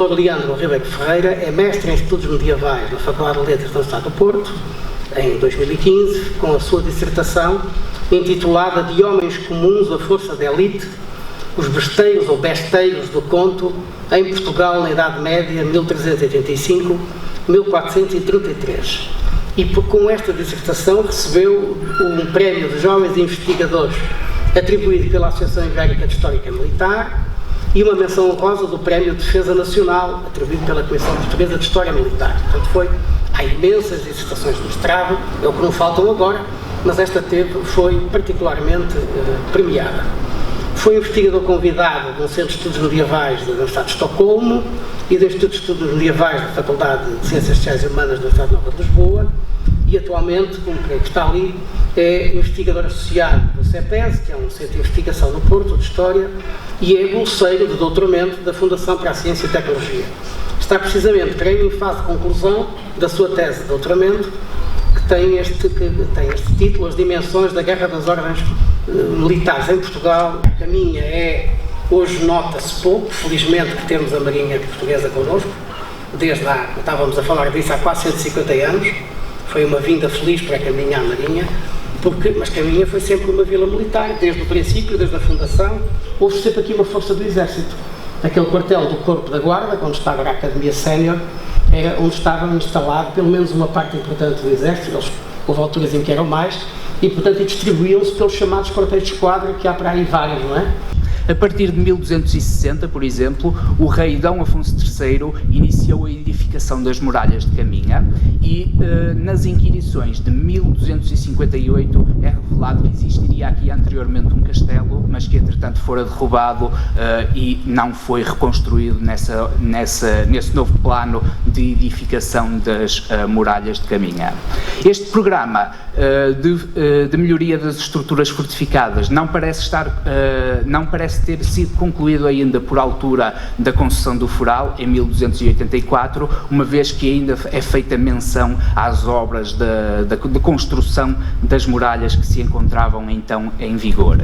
Dr. Leandro Ribeiro Ferreira é mestre em Estudos Medievais na Faculdade de Letras da Universidade do Porto, em 2015, com a sua dissertação intitulada De Homens Comuns à Força da Elite, os besteiros ou besteiros do conto em Portugal na Idade Média, 1385-1433. E com esta dissertação recebeu um prémio de jovens investigadores atribuído pela Associação Ibérica de História Militar e uma menção honrosa do Prémio de Defesa Nacional, atribuído pela Comissão Portuguesa de História Militar. Portanto, há imensas dissertações de mestrado, é o que não faltam agora, mas esta foi particularmente premiada. Foi investigador convidado do Centro de Estudos Medievais da Universidade de Estocolmo e do Instituto de Estudos Medievais da Faculdade de Ciências Sociais e Humanas da Universidade Nova de Lisboa e atualmente, como creio que está ali, é investigador associado do CEPES, que é um centro de investigação no Porto de História, e é bolseiro de doutoramento da Fundação para a Ciência e Tecnologia. Está precisamente, creio, em fase de conclusão da sua tese de doutoramento, que tem este título, As Dimensões da Guerra das Ordens Militares em Portugal. A minha hoje nota-se pouco, felizmente que temos a Marinha Portuguesa connosco, estávamos a falar disso há quase 150 anos, foi uma vinda feliz para Caminha à Marinha, mas Caminha foi sempre uma vila militar, desde o princípio, desde a fundação, houve sempre aqui uma força do Exército. Aquele quartel do Corpo da Guarda, onde está agora a Academia Sénior, era onde estava instalado pelo menos uma parte importante do Exército, houve alturas em que eram mais, e portanto distribuíam-se pelos chamados quartéis de esquadra, que há para aí vários, não é? A partir de 1260, por exemplo, o rei D. Afonso III iniciou a edificação das muralhas de Caminha e nas inquirições de 1258 é revelado que existiria aqui anteriormente um castelo, mas que entretanto fora derrubado e não foi reconstruído nesse novo plano de edificação das muralhas de Caminha. Este programa de melhoria das estruturas fortificadas não parece ter sido concluído ainda por altura da concessão do Foral, em 1284, uma vez que ainda é feita menção às obras de construção das muralhas que se encontravam então em vigor.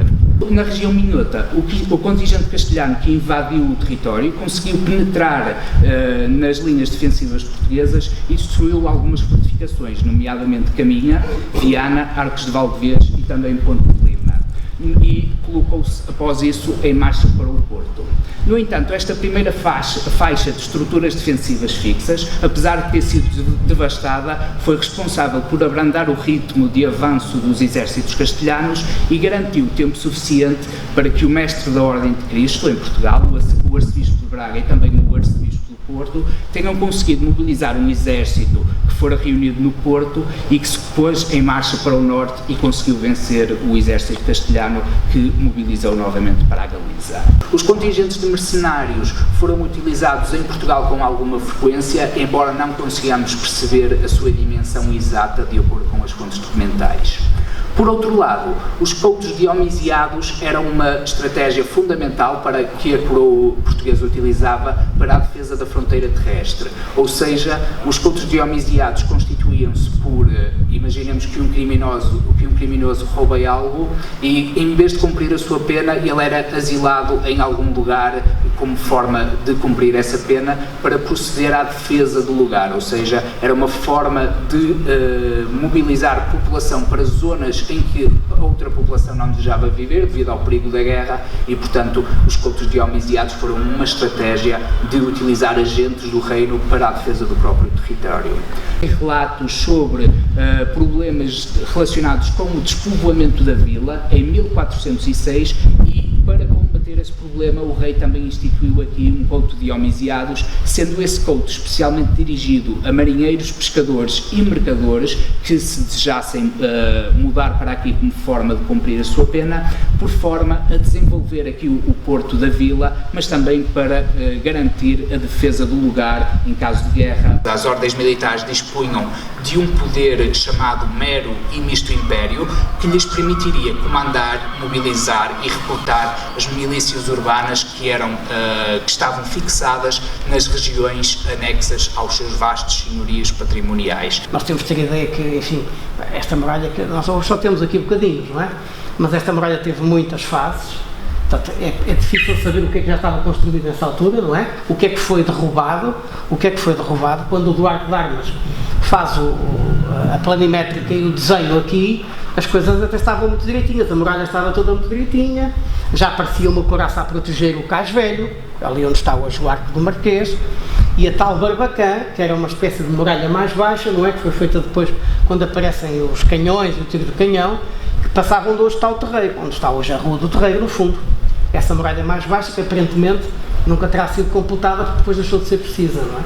Na região minhota, o contingente castelhano que invadiu o território conseguiu penetrar nas linhas defensivas portuguesas e destruiu algumas fortificações, nomeadamente Caminha, Viana, Arcos de Valdevez e também Ponte de Lima, e colocou-se após isso em marcha para o Porto. No entanto, esta primeira faixa de estruturas defensivas fixas, apesar de ter sido devastada, foi responsável por abrandar o ritmo de avanço dos exércitos castelhanos e garantiu tempo suficiente para que o mestre da Ordem de Cristo, em Portugal, o arcebispo de Braga e também o arcebispo do Porto, tenham conseguido mobilizar um exército que fora reunido no Porto e que se pôs em marcha para o norte e conseguiu vencer o exército castelhano, que mobilizou novamente para a Galiza. Os contingentes de mercenários foram utilizados em Portugal com alguma frequência, embora não consigamos perceber a sua dimensão exata de acordo com as fontes documentais. Por outro lado, os coutos diomisiados eram uma estratégia fundamental para que a coroa portuguesa utilizava para a defesa da fronteira terrestre, ou seja, os coutos diomisiados constituíam-se por, imaginemos que um criminoso rouba algo e, em vez de cumprir a sua pena, ele era asilado em algum lugar como forma de cumprir essa pena para proceder à defesa do lugar, ou seja, era uma forma de mobilizar a população para zonas em que a outra população não desejava viver devido ao perigo da guerra e, portanto, os coutos diomisiados foram uma estratégia de utilizar agentes do reino para a defesa do próprio território. Relatos sobre problemas relacionados com o despovoamento da vila em 1406 e, para combater esse problema, o rei também instituiu aqui um couto diomisiados, sendo esse couto especialmente dirigido a marinheiros, pescadores e mercadores que se desejassem mudar para aqui como forma de cumprir a sua pena, por forma a desenvolver aqui o porto da vila, mas também para garantir a defesa do lugar em caso de guerra. As ordens militares dispunham de um poder chamado mero e misto império, que lhes permitiria comandar, mobilizar e recrutar as milícias urbanas que estavam fixadas nas regiões anexas aos seus vastos senhorios patrimoniais. Nós temos que ter a ideia que, enfim, esta muralha, que nós só temos aqui bocadinhos, não é? Mas esta muralha teve muitas fases Portanto, é difícil saber o que é que já estava construído nessa altura, não é? O que é que foi derrubado, quando o Duarte de Armas faz a planimétrica e o desenho aqui, as coisas até estavam muito direitinhas, a muralha estava toda muito direitinha, já aparecia uma couraça a proteger o Cais Velho, ali onde está hoje o Arco do Marquês, e a tal Barbacã, que era uma espécie de muralha mais baixa, não é? Que foi feita depois, quando aparecem os canhões e o tiro de canhão, que passavam de onde está o terreiro, onde está hoje a Rua do Terreiro, no fundo. Essa muralha mais baixa, que aparentemente nunca terá sido completada, porque depois deixou de ser precisa, não é?